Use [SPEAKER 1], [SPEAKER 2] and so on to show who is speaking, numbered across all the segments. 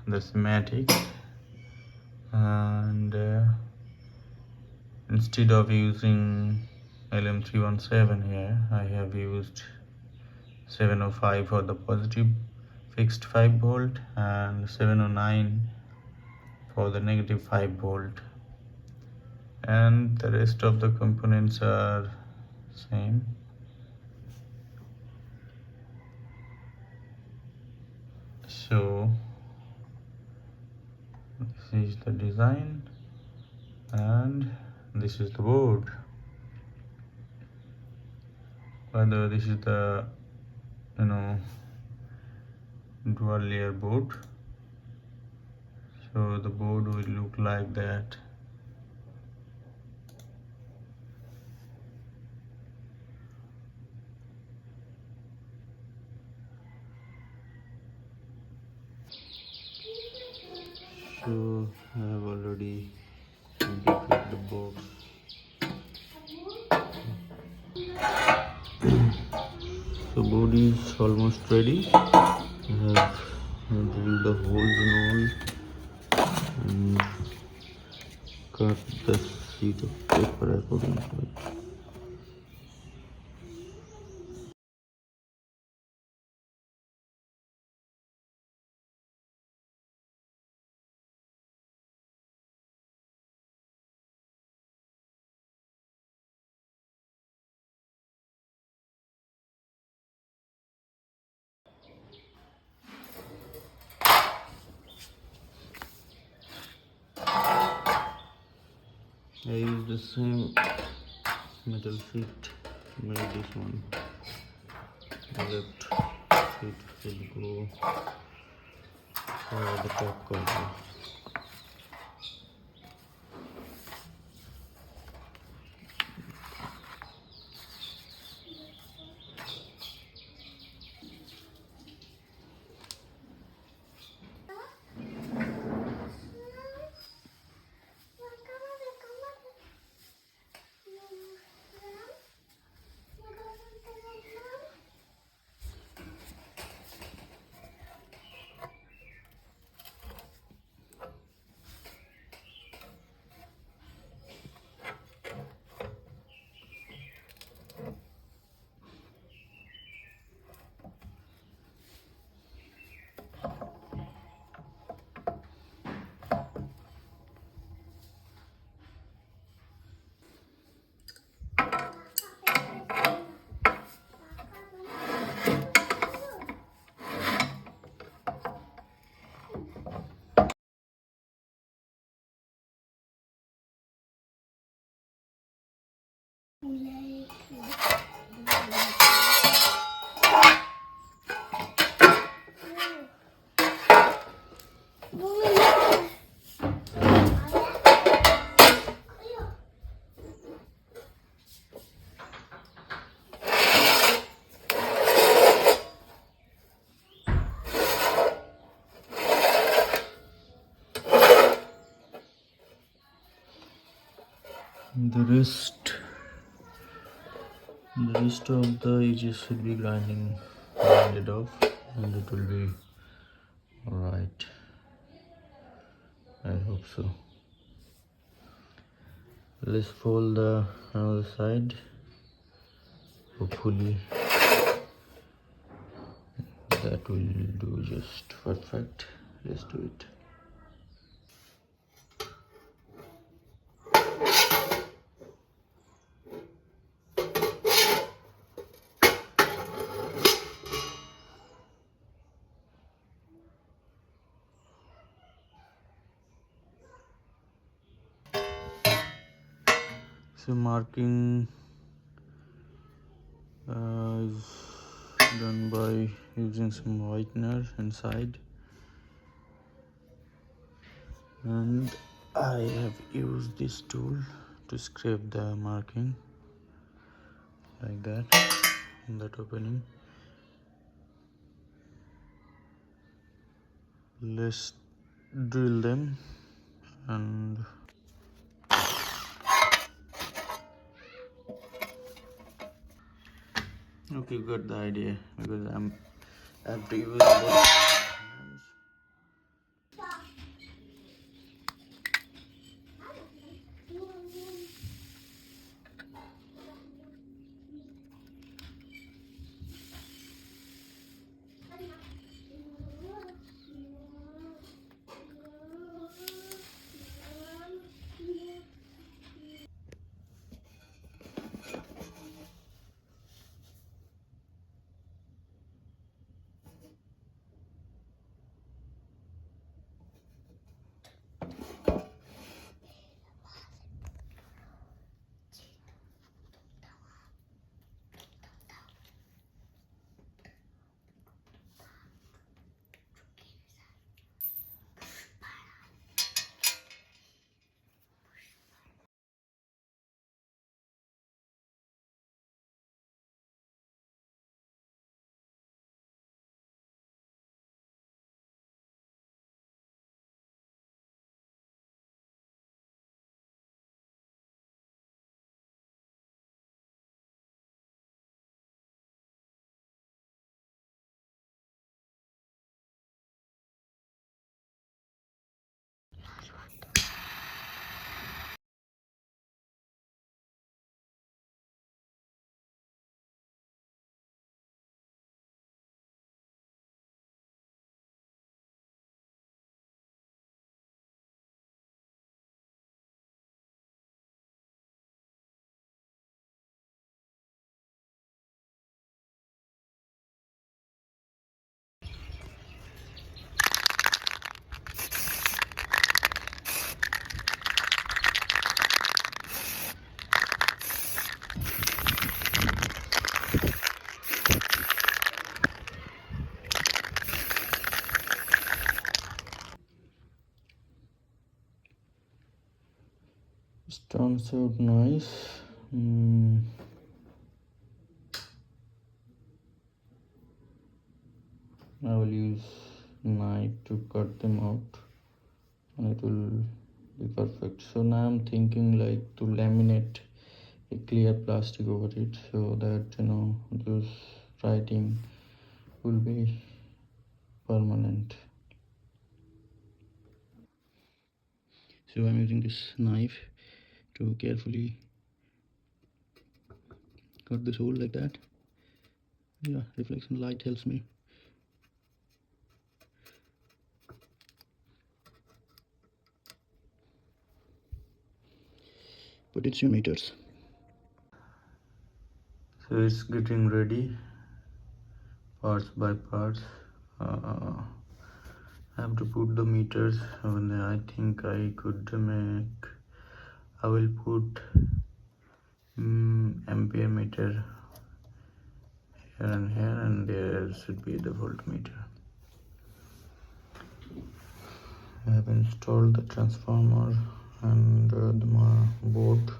[SPEAKER 1] the schematic, and instead of using LM317 here, I have used 705 for the positive fixed 5 volt and 709 for the negative 5 volt, and the rest of the components are same. So this is the design and this is the board. Whether this is the dual layer board, so the board will look like that. So I have already completed the box. So board is almost ready. I have drilled the holes and all and cut the sheet of paper according to it. I use the same metal sheet to make this one. The left sheet will go for the top cover. The rest of the edges should be grinded off, and it will be alright. I hope so. Let's fold the other side. Hopefully that will do just perfect. Let's do it. So marking is done by using some whitener inside, and I have used this tool to scrape the marking like that in that opening. Let's drill them and okay, you got the idea, because I have to use both hands It turns out nice. I will use knife to cut them out and it will be perfect. So now I'm thinking like to laminate a clear plastic over it so that this writing will be permanent. So I'm using this knife to carefully cut this hole like that. Yeah, reflection light helps me. Potentiometers. So it's getting ready parts by parts. I have to put the meters and I think I could make. I will put ampere meter here and there should be the voltmeter. I have installed the transformer and the board.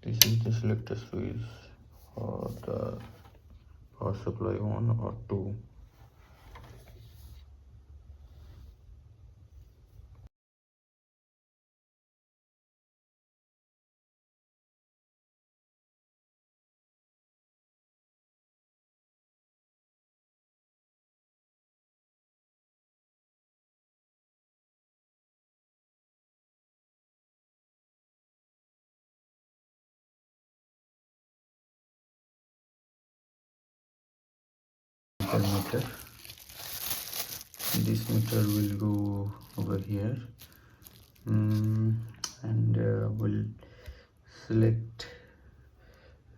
[SPEAKER 1] This is the selector switch for the power supply 1 or 2. Meter. This meter will go over here and will select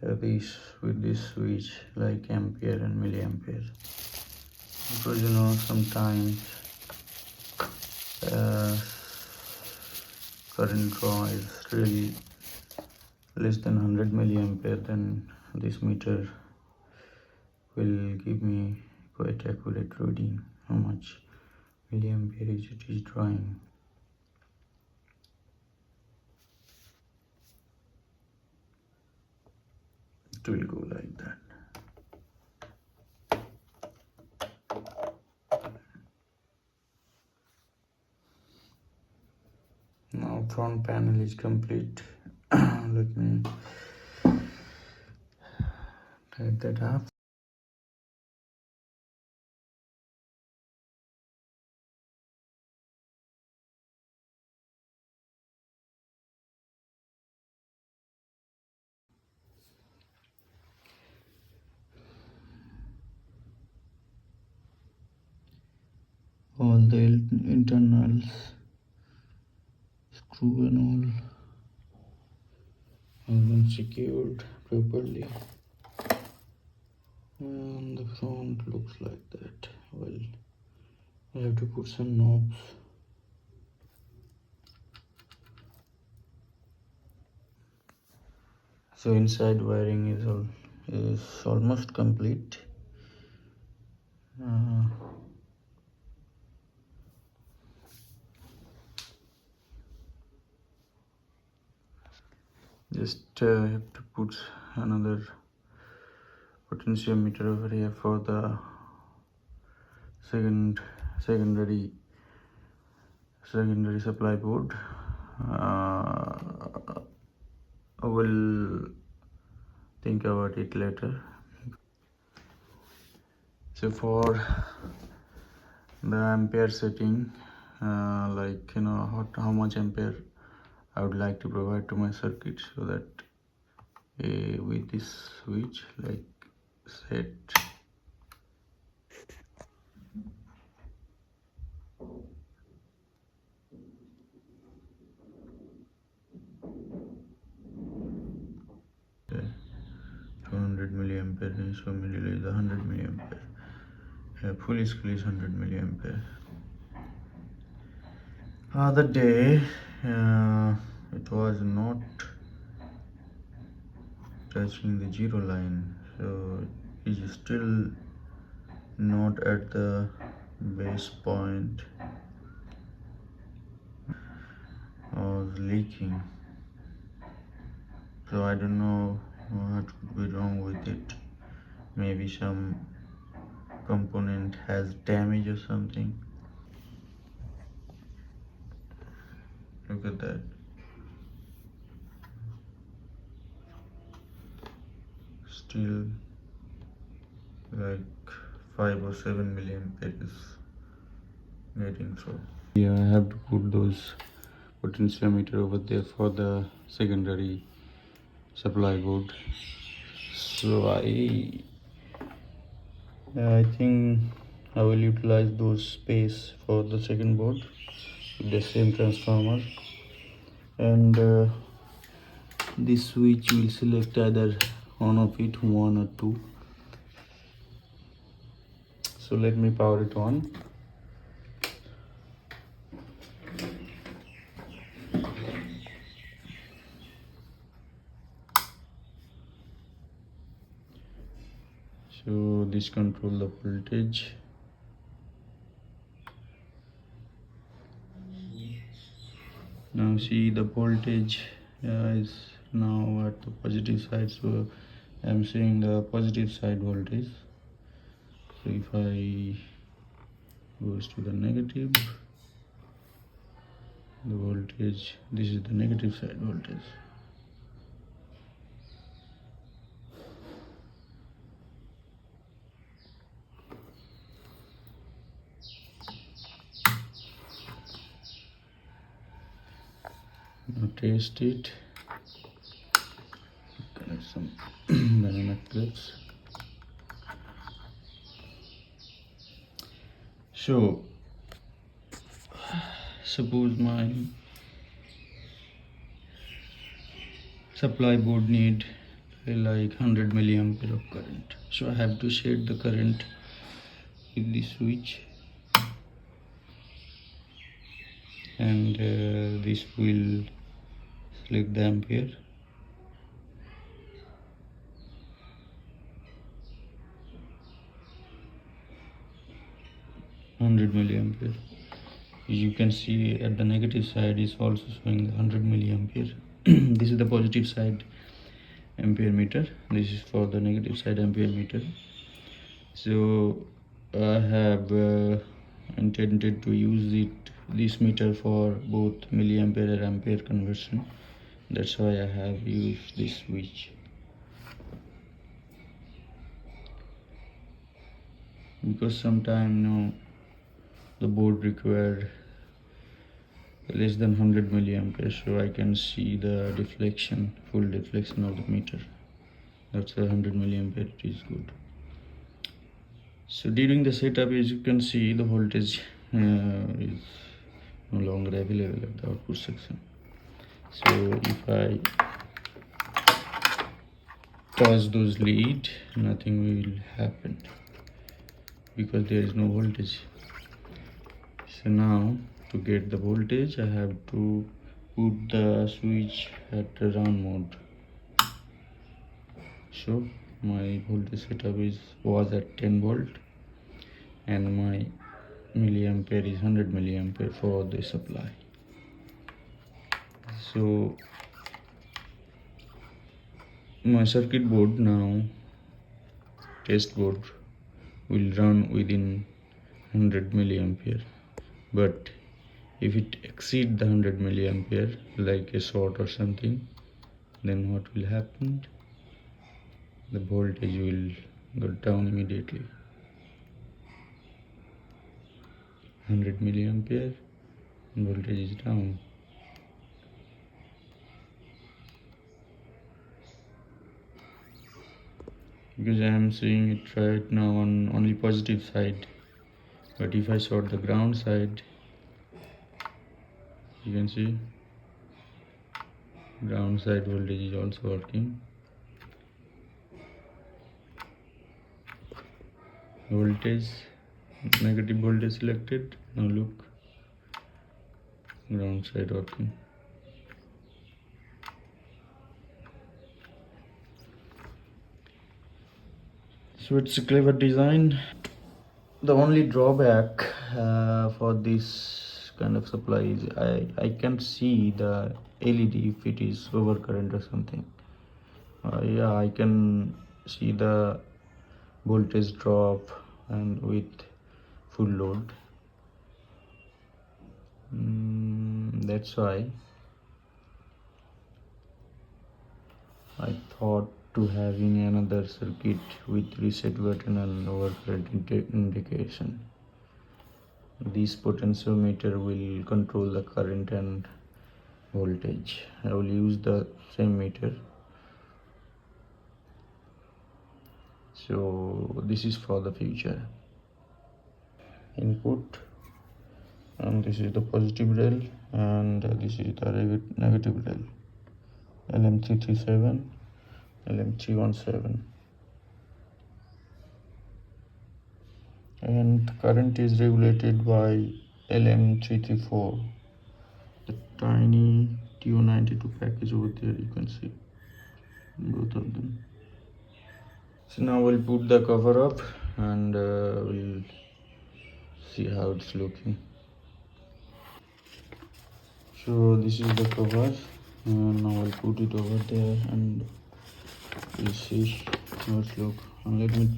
[SPEAKER 1] this with this switch like ampere and milliampere, because sometimes current draw is really less than 100 milliampere, then this meter will give me quite accurate reading how much milliampere it is drawing. It will go like that. Now front panel is complete. Let me type that up. All the internals, screw and all have been secured properly, and the front looks like that. Well, I have to put some knobs. So inside wiring is almost complete. Just have to put another potentiometer over here for the secondary supply board. I will think about it later. So for the ampere setting, like how much ampere I would like to provide to my circuit, so that with this switch like set 200 milliampere, so middle is 100 milliampere. Full scale is 100 milliampere. Other day it was not touching the zero line, so it is still not at the base point. was leaking, so I don't know what could be wrong with it. Maybe some component has damage or something. Look at that. Still like 5 or 7 milliampere is getting through. Yeah, I have to put those potentiometer over there for the secondary supply board. So I think I will utilize those space for the second board with the same transformer, and this switch will select either one of it, 1 or 2. So let me power it on. So this control the voltage. Now see the voltage is now at the positive side, so I'm seeing the positive side voltage. So if I goes to the negative, the voltage, this is the negative side voltage. Now test it. Connect some banana clips. So suppose my supply board need like 100 milliampere of current, so I have to shade the current with the switch, and this will select the ampere. Hundred milliampere. You can see at the negative side is also showing the 100 milliampere. This is the positive side ampere meter. This is for the negative side ampere meter. So I have intended to use this meter for both milliampere and ampere conversion. That's why I have used this switch, because sometimes the board required less than 100 milliampere, so I can see the deflection, full deflection of the meter. That's 100 milliampere, it is good. So during the setup, as you can see, the voltage is no longer available at the output section. So if I touch those lead, nothing will happen because there is no voltage. So now to get the voltage, I have to put the switch at the run mode. So my voltage setup was at 10 volt, and my milliampere is 100 milliampere for the supply. So my circuit board now, test board, will run within 100 milliampere, but if it exceeds the 100 milliampere, like a short or something, then what will happen? The voltage will go down immediately. 100 milliampere, voltage is down. Because I am seeing it right now on only positive side, but if I short the ground side, you can see ground side voltage is also working. Voltage, negative voltage selected. Now look, ground side working. So it's a clever design. The only drawback for this kind of supply is, I can't see the LED if it is overcurrent or something. Yeah, I can see the voltage drop and with full load. That's why I thought to having another circuit with reset button and overcurrent indication. This potentiometer will control the current and voltage. I will use the same meter. So this is for the future. Input, and this is the positive rail, and this is the negative rail. LM337, LM317, and current is regulated by LM334. The tiny TO92 package over there, you can see both of them. So now we'll put the cover up and we'll see how it's looking. So this is the cover, and now I'll put it over there and we'll see how it's look. And let me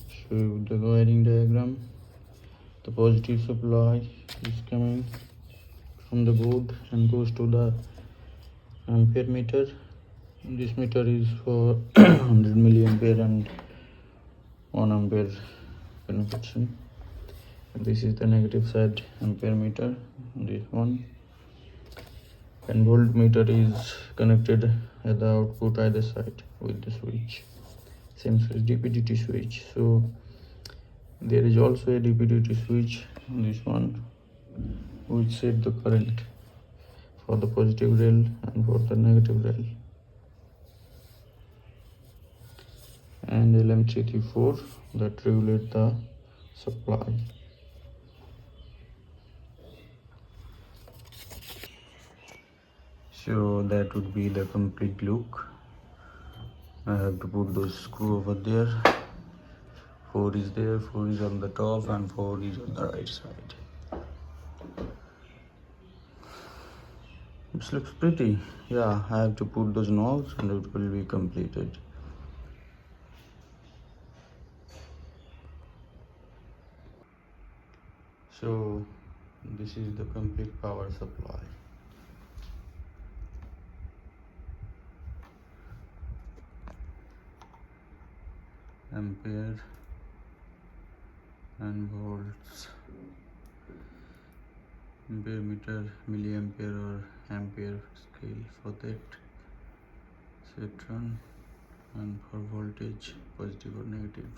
[SPEAKER 1] show you the wiring diagram. The positive supply is coming from the board and goes to the ampere meter. This meter is for 100 milliampere and 1 ampere connection. This is the negative side ampere meter, this one, and voltmeter is connected at the output either side with the switch, same switch, DP/DT switch. So there is also a DP/DT switch, this one, which set the current for the positive rail and for the negative rail, and LM334 that regulate the supply. So that would be the complete look. I have to put those screw over there. 4 is there, 4 is on the top, and 4 is on the right side. This looks pretty. Yeah, I have to put those knobs and it will be completed. So this is the complete power supply. Ampere and volts, ampere meter, milliampere or ampere scale for that, citron, and for voltage positive or negative.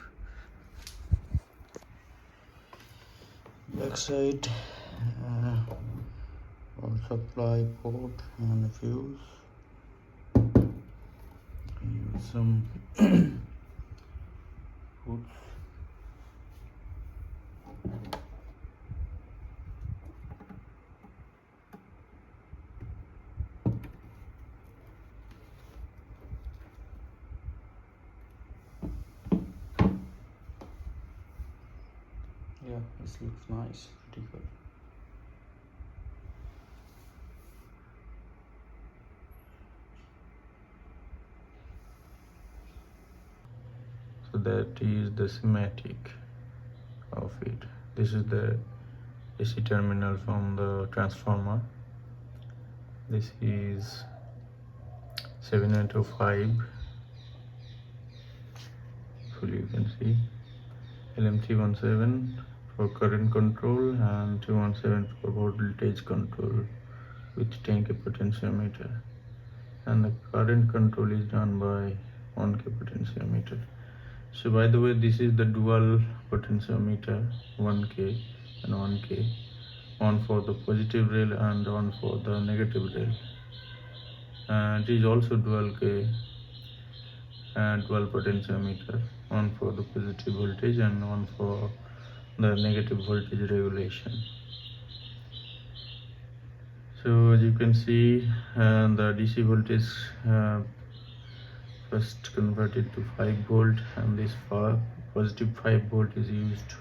[SPEAKER 1] Backside power supply port and a fuse. Use some hoods. Yeah, this looks nice, pretty good. So that is the schematic of it. This is the AC terminal from the transformer. This is 7805. Fully you can see. LM317 for current control and 217 for voltage control with 10K potentiometer, and the current control is done by 1K potentiometer. So by the way, this is the dual potentiometer, 1K and 1K, one for the positive rail and one for the negative rail, and it is also dual K and dual potentiometer, one for the positive voltage and one for the negative voltage regulation. So as you can see, the DC voltage first converted to 5 volt, and this positive 5 volt is used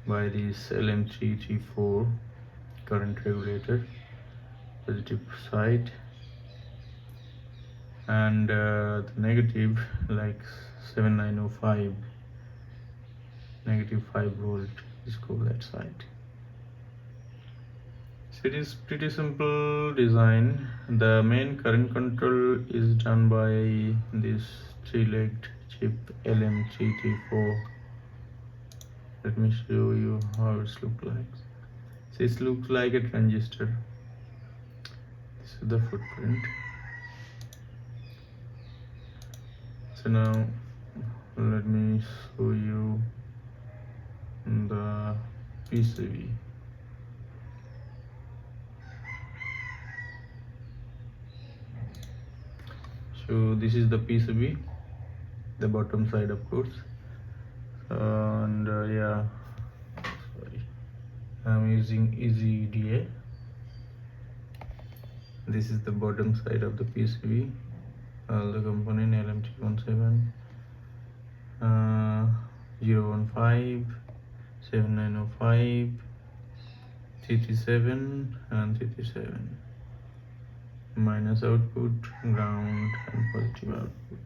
[SPEAKER 1] by this LM334 current regulator, positive side, and the negative, like 7905, negative 5 volt, is go that side. So it is pretty simple design. The main current control is done by this 3-legged chip LM334. Let me show you how it looks like. This looks like a transistor. This is the footprint. So now let me show you the PCB. So this is the PCB, the bottom side of course, and yeah, sorry, I'm using easy EDA. This is the bottom side of the PCB, all the component LM317, 015, 7905, 337 and 337. Minus output, ground, and positive output.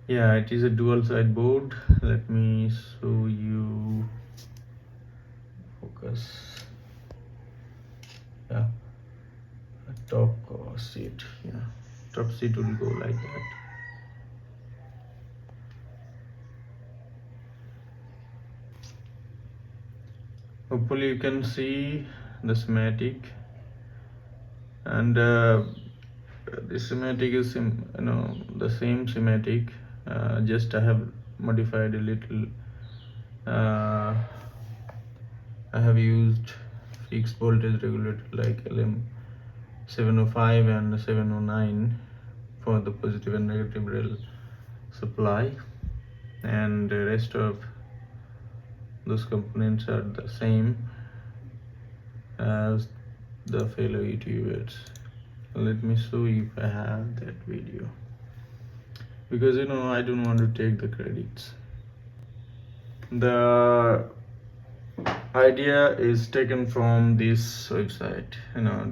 [SPEAKER 1] Yeah, it is a dual side board. Let me show you. Focus. Yeah, a top seat. Yeah, top seat will go like that. Hopefully you can see the schematic, and this schematic is the same schematic, just I have modified a little. I have used fixed voltage regulator like LM705 and 709 for the positive and negative rail supply, and the rest of those components are the same as the fellow YouTubers. Let me show you if I have that video, because I don't want to take the credits. The idea is taken from this website,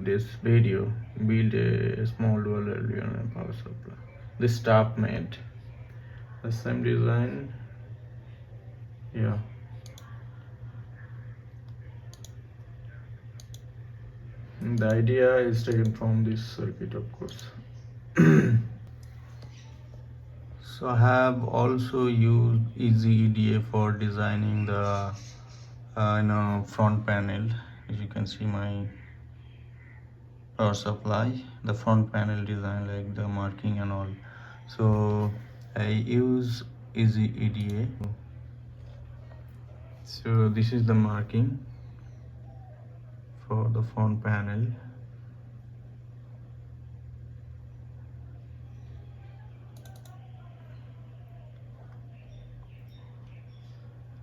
[SPEAKER 1] this video, build a small dual LDR power supply. This staff made the same design. Yeah, the idea is taken from this circuit, of course. So I have also used easy EDA for designing the front panel. As you can see my power supply, the front panel design, like the marking and all. So I use easy EDA. So this is the marking for the front panel.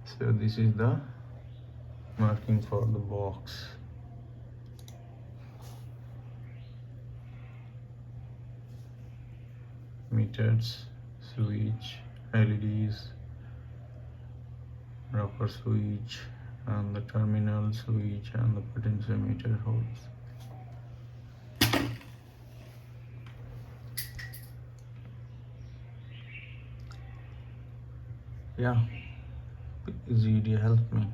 [SPEAKER 1] So this is the marking for the box. Meters, switch, LEDs, rocker switch, and the terminal switch, and the potentiometer holes. Yeah, easy EDA helped me.